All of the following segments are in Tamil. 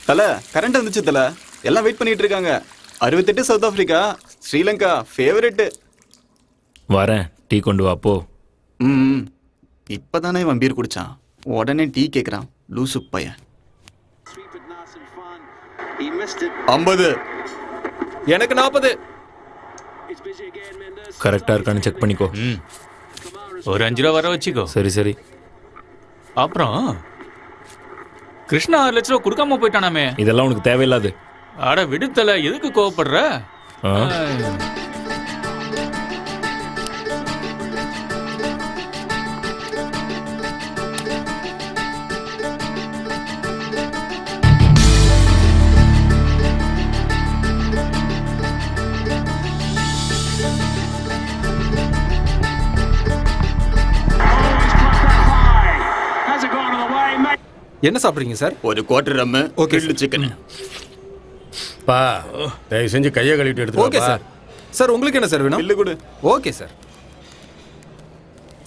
தல கரண்ட் வந்துச்சு தல. எல்லாம் வெயிட் பண்ணிட்டு இருக்காங்க. 68 சவுத் ஆப்பிரிக்கா, ஸ்ரீலங்கா ஃபேவரட். வரேன், டீ கொண்டு வா போ. இப்பதானே இவன் பீர் குடிச்சான், உடனே டீ கேட்குறான். லூசு பையன். 50. எனக்கு 40. கரெக்டா இருக்கான்னு செக் பண்ணிக்கோ. ஒரு 5 ரூபா வர வச்சுக்கோ. சரி சரி. அப்புறம் கிருஷ்ணா 6 லட்ச ரூபா கொடுக்காம போயிட்டானாமே. இதெல்லாம் உனக்கு தேவையில்லாது. அட விடுத்தல, எதுக்கு கோவப்படுற? என்ன சாப்பிடுறீங்க சார்? ஒரு குவார்டர் ரம்மு, கிரில்டு சிக்கன். பா, தயவு செஞ்சு கையை கழுவிட்டு எடுத்து. Okay sir. சார் உங்களுக்கு என்ன சார் வேணும்? இல்ல கொடு. Okay sir.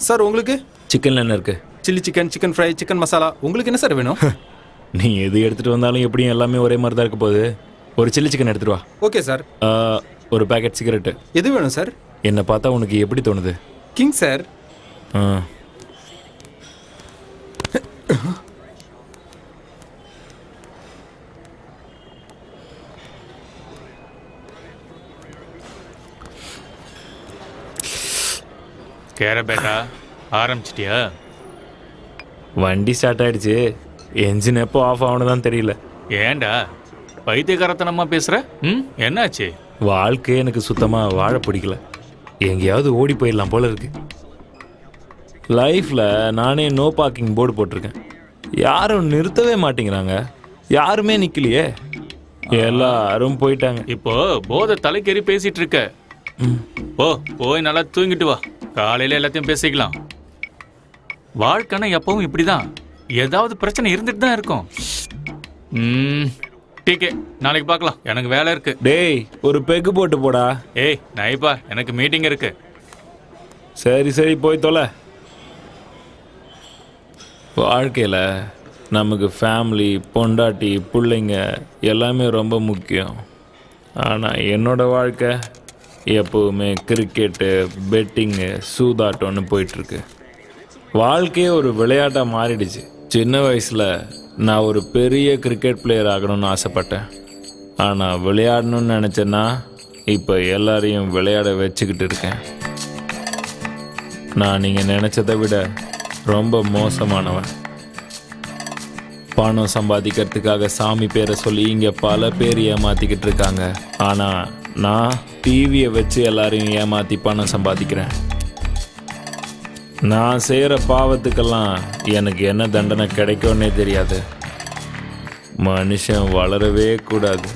சார் உங்களுக்கு சிக்கன்ல என்ன இருக்கு? Chilli chicken, chicken fry, chicken masala. உங்களுக்கு என்ன சார் வேணும்? நீ எது எடுத்துட்டு வந்தாலும் எப்படியும் எல்லாமே ஒரே மாதிரி தான் இருக்க போகுது. ஒரு சில்லி சிக்கன் எடுத்துட்டு வா. Okay sir. ஒரு பேக்கெட் சிகரெட்டு. எது வேணும் சார்? என்னை பார்த்தா உனக்கு எப்படி தோணுது? King sir. கேர பேட்டா, ஆரம்பிச்சிட்டியா? வண்டி ஸ்டார்ட் ஆயிடுச்சு, என்ஜின் எப்போ ஆஃப் ஆகணும்தான் தெரியல. ஏண்டா பைத்தியக்காரத்தனமா பேசுற? என்னாச்சு? வாழ்க்கை எனக்கு சுத்தமா வாழ பிடிக்கல. எங்கேயாவது ஓடி போயிடலாம் போல இருக்கு. லைஃப்ல நானே நோ பார்க்கிங் போர்டு போட்டிருக்கேன், யாரும் நிறுத்தவே மாட்டேங்கிறாங்க. யாருமே நிக்கலையே, எல்லாரும் போயிட்டாங்க. இப்போ போதை தலைக்கேறி பேசிட்டு இருக்க. போய் நல்லா தூங்கிட்டு வா, காலையில எல்லாத்தையும் பேசிக்கலாம். வாழ்க்கைனா எப்பவும் இப்படிதான், ஏதாவது பிரச்சனை இருந்துட்டு தான் இருக்கும். டீக்கே, நாளைக்கு பார்க்கலாம், எனக்கு வேலை இருக்கு. டேய், ஒரு பெக்கு போட்டு போடா. ஏய் நைப்பா, எனக்கு மீட்டிங் இருக்கு. சரி சரி, போய் தொலை. வாழ்க்கையில் நமக்கு ஃபேமிலி, பொண்டாட்டி, பிள்ளைங்க எல்லாமே ரொம்ப முக்கியம். ஆனால் என்னோட வாழ்க்கை எப்போவுமே கிரிக்கெட்டு, பெட்டிங்கு, சூதாட்டம்னு போயிட்டுருக்கு. வாழ்க்கையே ஒரு விளையாட்டாக மாறிடுச்சு. சின்ன வயசில் நான் ஒரு பெரிய கிரிக்கெட் பிளேயர் ஆகணும்னு ஆசைப்பட்டேன். ஆனால் விளையாடணும்னு நினச்சேன்னா இப்போ எல்லாரையும் விளையாட வச்சுக்கிட்டு இருக்கேன். நான் நீங்கள் நினச்சதை விட ரொம்ப மோசமானவன். பணம் சம்பாதிக்கிறதுக்காக சாமி பேரை சொல்லி இங்கே பல பேர் ஏமாற்றிக்கிட்டு இருக்காங்க. ஆனால் நான் டிவியை வச்சு எல்லாரையும் ஏமாற்றி பணம் சம்பாதிக்கிறேன். நான் செய்கிற பாவத்துக்கெல்லாம் எனக்கு என்ன தண்டனை கிடைக்கும்னே தெரியாது. மனுஷன் வளரவே கூடாது,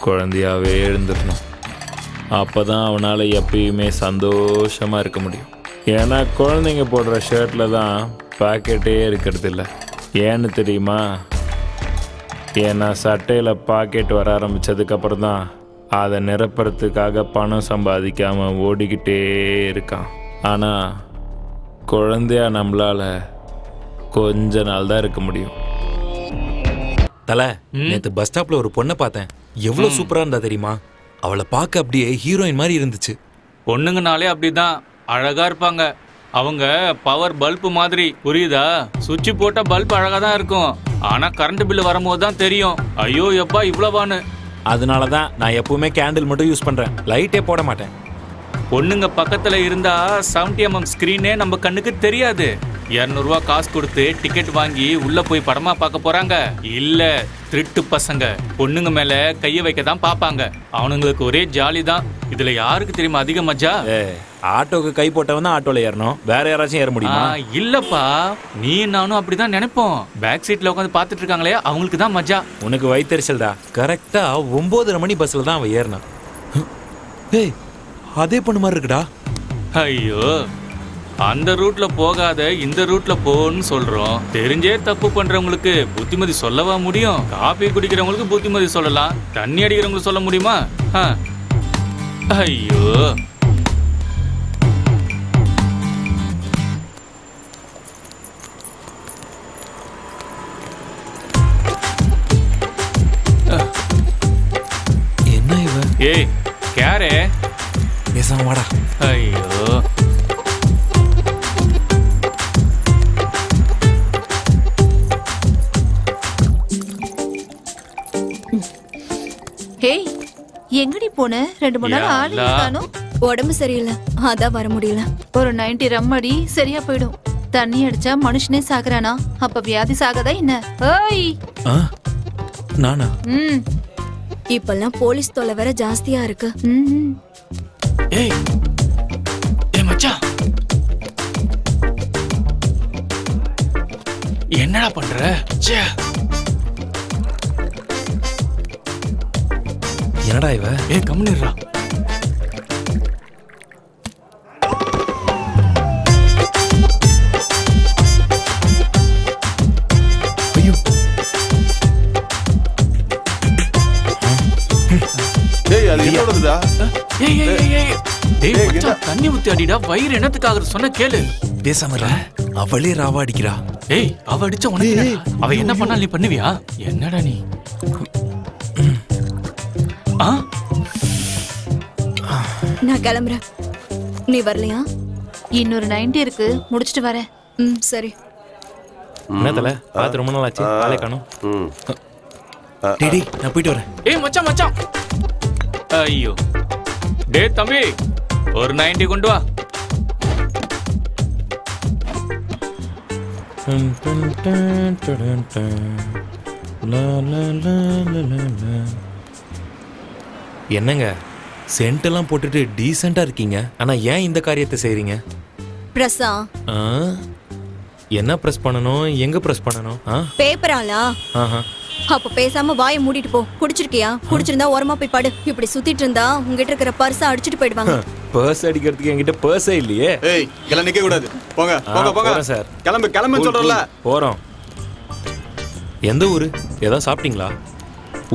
குழந்தையாகவே எழுந்துடணும். அப்போ தான் அவனால் எப்பயுமே சந்தோஷமாக இருக்க முடியும். ஏன்னா குழந்தைங்க போடுற ஷர்ட்டில் தான் பாக்கெட்டே இருக்கிறது இல்லை. ஏன்னு தெரியுமா? ஏன்னா சட்டையில் பாக்கெட் வர ஆரம்பித்ததுக்கப்புறம் தான் அதை நிரப்புறதுக்காக பணம் சம்பாதிக்காமல் ஓடிக்கிட்டே இருக்கான். ஆனால் குழந்தையா நம்மளால் கொஞ்ச நாள் தான் இருக்க முடியும். தல, நேற்று பஸ் ஸ்டாப்பில் ஒரு பொண்ணை பார்த்தேன். எவ்வளோ சூப்பராக இருந்தா தெரியுமா? அவளை பார்க்க அப்படியே ஹீரோயின் மாதிரி இருந்துச்சு. பொண்ணுங்கனாலே அப்படிதான் அழகா இருப்பாங்க. அவங்க பவர் பல்பு மாதிரி, புரியுதா? சுவிட்ச் போட்டா பல்ப் அழகா தான் இருக்கும், ஆனா கரண்ட் பில்லு வரும்போது தான் தெரியும், ஐயோ எப்பா இவ்வளவான்னு. அதனால தான் நான் எப்பவுமே கேண்டில் மட்டும் யூஸ் பண்றேன், லைட்டே போட மாட்டேன். பொண்ணுங்க பக்கத்துல இருந்தா 70mm ஸ்கிரீனே நம்ம கண்ணுக்கு தெரியாது. 200 ரூபா காசு கொடுத்து டிக்கெட் வாங்கி உள்ள போய் படமா பார்க்க போறாங்க. இல்ல திருட்டு பசங்க பொண்ணுங்க மேல கைய வைக்க தான் பாப்பாங்க. அவனுங்களுக்கு ஒரே ஜாலி தான். இதுல யாருக்கு தெரியுமா அதிக மஜா? ஆட்டோக்கு கை போட்டவன் தான் ஆட்டோல ஏறணும், வேற யாராச்சும் ஏற முடியுமா? இல்லப்பா, நீ நானும் அப்படிதான் நினைப்போம். பேக் சீட்ல உட்காந்து பாத்துட்டு இருக்காங்களே, அவங்களுக்கு தான் மஜா. உனக்கு வயிற்றுச்சல்டா. கரெக்டா 9:30 மணி பஸ்ல தான் அவன் ஏறினான். ஏய், அதே பொண்ணு மாதிரி இருக்குடா. ஐயோ, அந்த ரூட்ல போகாத இந்த ரூட்ல போன்னு சொல்றோம். தெரிஞ்சே தப்பு பண்றவங்களுக்கு புத்திமதி சொல்லவா முடியும்? காபி குடிக்கிறவங்களுக்கு புத்திமதி சொல்லலாம், தண்ணி அடிக்கிறவங்களுக்கு சொல்ல முடியுமா? ஐயோ, ஏய் கேரே பேசாம வாடா. ஐயோ ஹேய் எங்கடி போன? 2-3 நாள் ஆளே காணோம். உடம்பு சரியில்லை, அதான் வர முடியல. ஒரு 90 ரம் அடி சரியா போயிடும். தண்ணி அடிச்சா மனுஷனே சாகுறானா? அப்ப வியாதி சாகதா என்ன? ஏய் ஆ, நானா? இப்பெல்லாம் போலீஸ் தொல்லை வேற ஜாஸ்தியா இருக்கு. ஏய் ஏய் மச்சான், என்னடா பண்ற? ச்சே, என்னடா இவ? ஏய் கம்முனிரா. ஐயோ, டேய் அது என்னோடதுடா. ஏய் ஏய் ஏய் ஏய் டேய் மச்சான், தண்ணி ஊத்தி அடிடா. வயிறு என்னத்துக்காக சொன்ன கேளு. பேசாம இருடா. அவளே ராவா அடிக்கிறா. ஏய் அவ அடிச்ச உனக்கு என்னடா? அவ என்ன பண்ணாலும் நீ பண்ணுவியா? என்னடா நீ? ஆ நான் கிளம்புறேன். நீ வரலையா? இன்னொரு 90 இருக்கு, முடிச்சிட்டு வரேன். சரி. என்ன தல, பார்த்து ரொம்ப நாள் ஆச்சு, ஆளே காணோம். டேய் நான் போயிட்டு வரேன். ஏய் மச்சான் மச்சான். ஐயோ டேய் தம்பி, ஒரு 90 கொண்டு வா. என்னங்க சென்ட் எல்லாம் போட்டுட்டு டீசெண்டா இருக்கீங்க, ஆனா ஏன் இந்த காரியத்தை செய்றீங்க? பிரஸ்ஸா? என்ன பிரஸ் பண்ணணும், எங்க பிரஸ் பண்ணணும்? பேப்பராலா? அப்ப பேசாம வாயை மூடிட்டு போ. குடிச்சிருக்கியா? குடிச்சிருந்தா ஓரமா போய் படு. இப்படி சுத்திட்டு இருந்தா உங்ககிட்ட இருக்கிற பர்ஸ அடிச்சிட்டு போயிடுவாங்க. பர்ஸ் அடிக்கிறதுக்கு என்கிட்ட பர்ஸே இல்லையே. ஏய் எல்லாம் நிக்க கூடாது. போங்க போங்க போங்க சார். கிளம்பு கிளம்புன்னு சொல்றல. போறோம். எந்த ஊரு? ஏதாவது சாப்பிட்டீங்களா?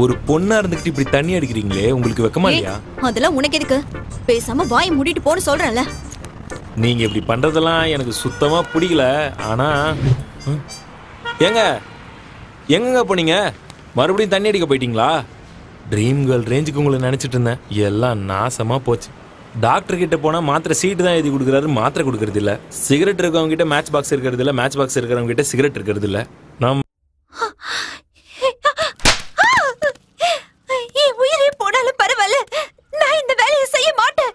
ஒரு பொண்ணா இருந்துகிட்டு இப்படி தண்ணி அடிக்கிறீங்களே, உங்களுக்கு வெக்கமா இல்லையா? அதெல்லாம் உனக்கு எதுக்கு? பேசாம வாயை மூடிட்டு போன்னு சொல்றேன்ல. நீங்க இப்படி பண்றதெல்லாம் எனக்கு சுத்தமா பிடிக்கல. ஆனா ஏங்க எங்கங்க போனீங்க? மறுபடியும் தண்ணி அடிக்க போயிட்டீங்களா? ட்ரீம் கேர்ள் ரேஞ்சுக்கு உங்களை நினைச்சிட்டு இருந்தேன், எல்லாம் நாசமா போச்சு. டாக்டர் கிட்ட போனா மாத்திரை சீட்டு தான் எழுதி கொடுக்குறாரு, மாத்திரை கொடுக்கறது இல்ல. சிகரெட் இருக்கவங்க கிட்ட மேட்ச் பாக்ஸ் இருக்கிறது இல்ல, மேட்ச் பாக்ஸ் இருக்கிறவங்க கிட்ட சிகரெட் இருக்கிறது இல்ல. நம்ம உயிரே போனாலும் பரவாயில்ல, நான் இந்த வேலையை செய்ய மாட்டேன்.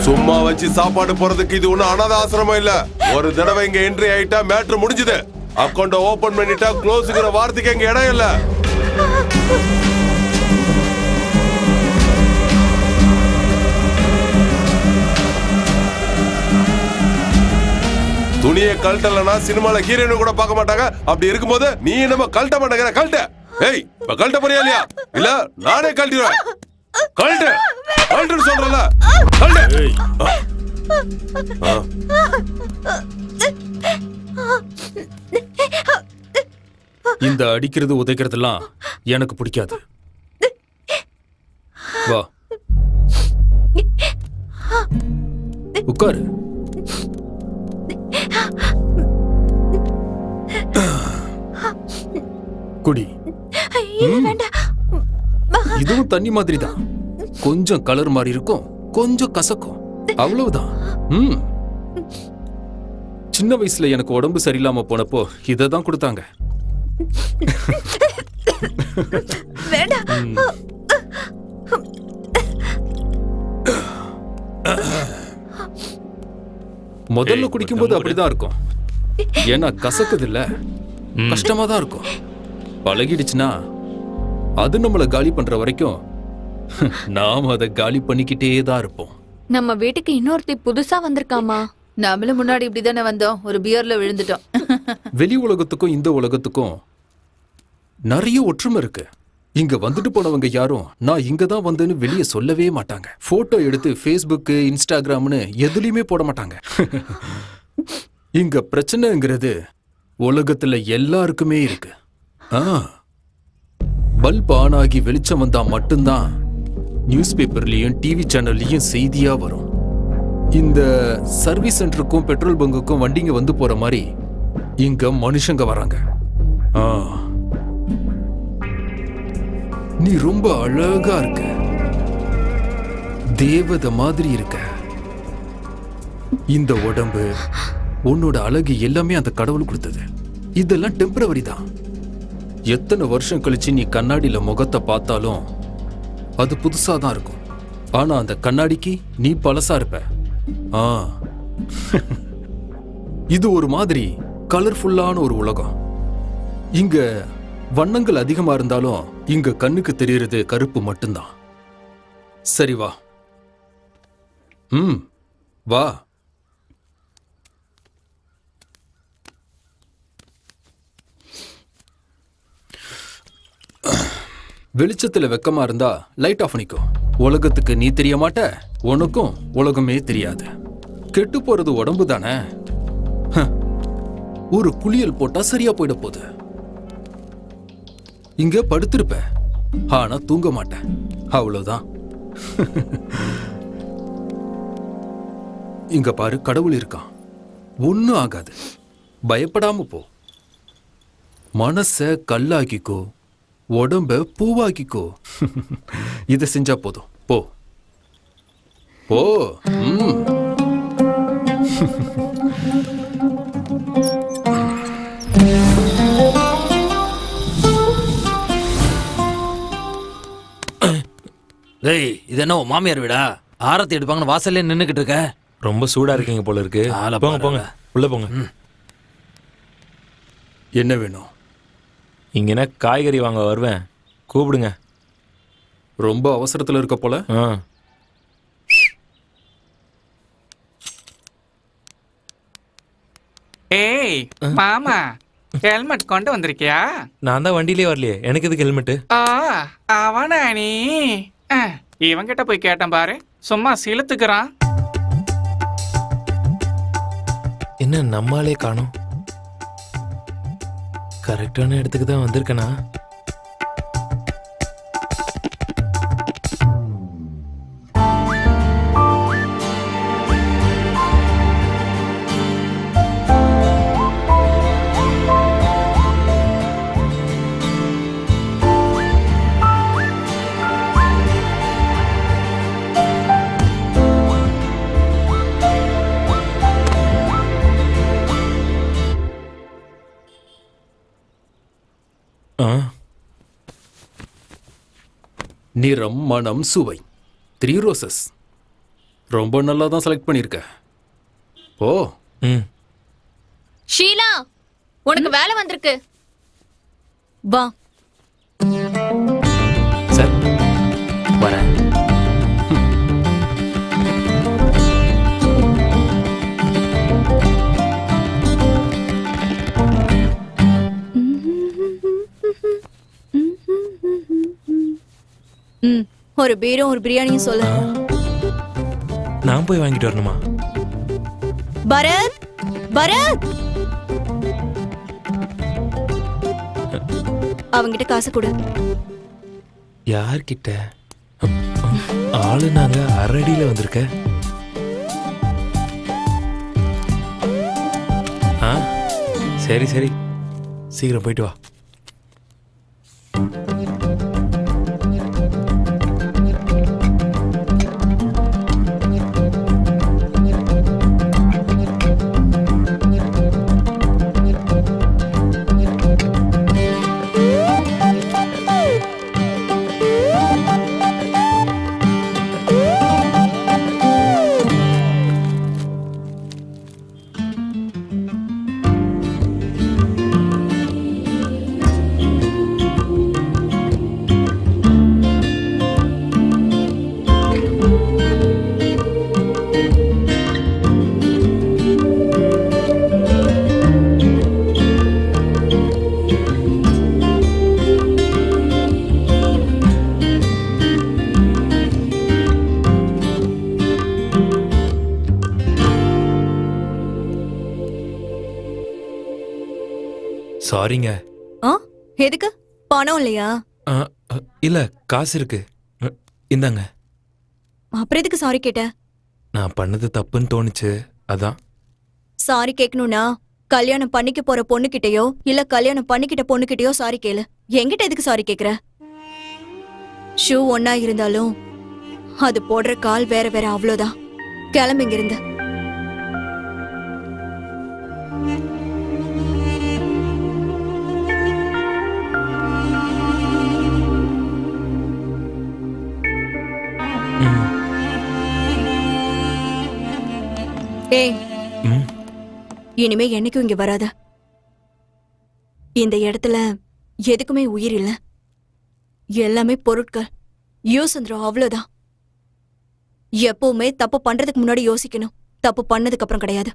சும்மா வச்சு சாப்பாடு போறதுக்கு இது ஒண்ணு அனாதை ஆசிரமம் இல்ல. ஒரு தடவை இங்க என்ட்ரி ஆயிட்டா மேட்ரு முடிஞ்சது. அக்கௌண்ட் ஓபன் பண்ணிட்டா க்ளோஸ்ங்கிற வார்த்தைக்கு எங்க இடம் இல்ல. துணியை கழட்டலனா சினிமால ஹீரோயின் கூட பார்க்க மாட்டாங்க. அப்படி இருக்கும்போது நீ நம்ம கழட்ட மாட்டேங்கிற. கழட்ட. ஏய் இப்ப கழட்ட போறியா இல்லையா? இல்ல நானே கழட்டிடுவேன். கழட்டு கழட்டுன்னு சொல்றல. கழட்டு. இந்த அடிக்கிறது உதைக்கிறதெல்லாம் எனக்கு பிடிக்காது. வா உட்காரு. குடி. இதுவும் தண்ணி மாதிரி தான். கொஞ்சம் கலர் மாதிரி இருக்கும், கொஞ்சம் கசக்கும், அவ்வளவுதான். சின்ன வயசுல எனக்கு உடம்பு சரியில்லாம போனப்போ இததான் கொடுத்தாங்க. முதல்ல குடிக்கும்போது அப்படிதான் இருக்கும். ஏன்னா கசக்குது இல்ல, கஷ்டமா தான் இருக்கும். பழகிடுச்சுன்னா அது நம்மள காலி பண்ற வரைக்கும் நாம அதை காலி பண்ணிக்கிட்டே தான் இருப்போம். நம்ம வீட்டுக்கு இன்னொருத்தி புதுசா வந்திருக்காமா. நாமளும் முன்னாடி இப்படிதானே வந்தோம், ஒரு பியர்ல விழுந்துட்டோம். வெளி உலகத்துக்கும் இந்த உலகத்துக்கும் நிறைய ஒற்றுமை இருக்கு. இங்க வந்துட்டு போனவங்க யாரும் நான் இங்க தான் வந்தேன்னு வெளியே சொல்லவே மாட்டாங்க. போட்டோ எடுத்து ஃபேஸ்புக், இன்ஸ்டாகிராம்னு எதுலயுமே போட மாட்டாங்க. இங்க பிரச்சனைங்கிறது உலகத்துல எல்லாருக்குமே இருக்கு. பல்ப் ஆன் ஆகி வெளிச்சம் வந்தா மட்டும்தான் நியூஸ் பேப்பர்லயும் டிவி சேனல்லையும் செய்தியா வரும். இந்த சர்வீஸ் சென்டருக்கும் பெட்ரோல் பங்குக்கும் வண்டிங்க வந்து போற மாதிரி இங்க மனுஷங்க வராங்க. நீ ரொம்ப அழகா இருக்க, தேவதை மாதிரி இருக்க. இந்த உடம்பு, உன்னோட அழகு எல்லாமே அந்த கடவுள் கொடுத்தது. இதெல்லாம் டெம்பரவரி தான். எத்தனை வருஷம் கழிச்சு நீ கண்ணாடியில முகத்தை பார்த்தாலும் அது புதுசா தான் இருக்கும். ஆனா அந்த கண்ணாடிக்கு நீ பழசா இருப்ப. இது ஒரு மாதிரி கலர்ஃபுல்லான ஒரு உலகம். இங்க வண்ணங்கள் அதிகமா இருந்தாலும் இங்க கண்ணுக்கு தெரியறது கருப்பு மட்டும்தான். சரி வா. வா. வெளிச்சத்துல வெக்கமா இருந்தா லைட் ஆஃப் பண்ணிக்கோ. உலகத்துக்கு நீ தெரிய மாட்ட, உனக்கும் உலகமே தெரியாது. கெட்டு போறது உடம்பு தானே. ஒரு குளியல் போட்டா சரியா போயிட போகுது. இங்க படுத்திருப்ப, ஆனா தூங்க மாட்டேன். அவ்வளவுதான். இங்க பாரு, கடவுள் இருக்கான். ஒன்னும் ஆகாது, பயப்படாம போ. மனச கல்லாக்கிக்கோ, உடம்ப பூவாக்கிக்கோ. இத செஞ்சா போதும். போ போ. டேய், இது என்ன மாமியார் வீடா? ஆரத்தி எடுப்பாங்கன்னு வாசல்ல நின்னுக்கிட்டு இருக்க. ரொம்ப சூடா இருக்கீங்க போல இருக்கு. போங்க போங்க, உள்ள போங்க. என்ன வேணும்? இங்கன்னா காய்கறி வாங்க வருவேன், கூப்பிடுங்க. ரொம்ப அவசரத்துல இருக்க போல. ஏய் மாமா, ஹெல்மெட் கொண்டு வந்திருக்கியா? நான் தான் வண்டியிலே வரலையே, எனக்கு எதுக்கு ஹெல்மெட்? அவனா நீ? இவங்கிட்ட போய் கேட்டேன் பாரு, சும்மா சிலுத்துக்கிறான். என்ன நம்மாலே காணோம்? கரெக்டான இடத்துக்கு தான் வந்திருக்கனா? நிறம், மனம், சுவை, 3 ரோசஸ். ரொம்ப நல்லா தான் செலக்ட் பண்ணிருக்க. ஓ. ஷீலா, உனக்கு வேலை வந்திருக்கு. வா. சார் வரேன். ஒரு பீரும் ஒரு பிரியாணியும் சொல்லு. நான் போய் வாங்கிட்டு வரணுமா? பரத், பரத், அவங்கிட்ட காசு கொடு. யார்கிட்ட? ஆளு நாங்க அரடியில வந்திருக்க. சரி சரி, சீக்கிரம் போயிட்டு வா. சாரிங்க. எதுக்கு? பணம் இல்லையா? இல்ல காசு இருக்கு. இந்தாங்க. அப்புறம் எதுக்கு சாரி கேட்ட? நான் பண்ணது தப்புன்னு தோணுச்சு, அதான். சாரி கேட்கணும்னா கல்யாணம் பண்ணிக்க போற பொண்ணுகிட்டயோ இல்ல கல்யாணம் பண்ணிக்கிட்ட பொண்ணுகிட்டயோ சாரி கேளு. என்கிட்ட எதுக்கு சாரி கேக்குற? ஷூ ஒன்னா இருந்தாலும் அது போடுற கால் வேற வேற, அவ்வளவுதான். கிளம்பிங்க இருந்து. ஏய், இனிமே என்னைக்கும் இங்க வராத. இந்த இடத்துல எதுக்குமே உயிர் இல்ல, எல்லாமே பொருட்கள். யூஸ் அவ்வளவுதான். எப்பவுமே தப்பு பண்றதுக்கு முன்னாடி யோசிக்கணும், தப்பு பண்ணதுக்கு அப்புறம் கிடையாது.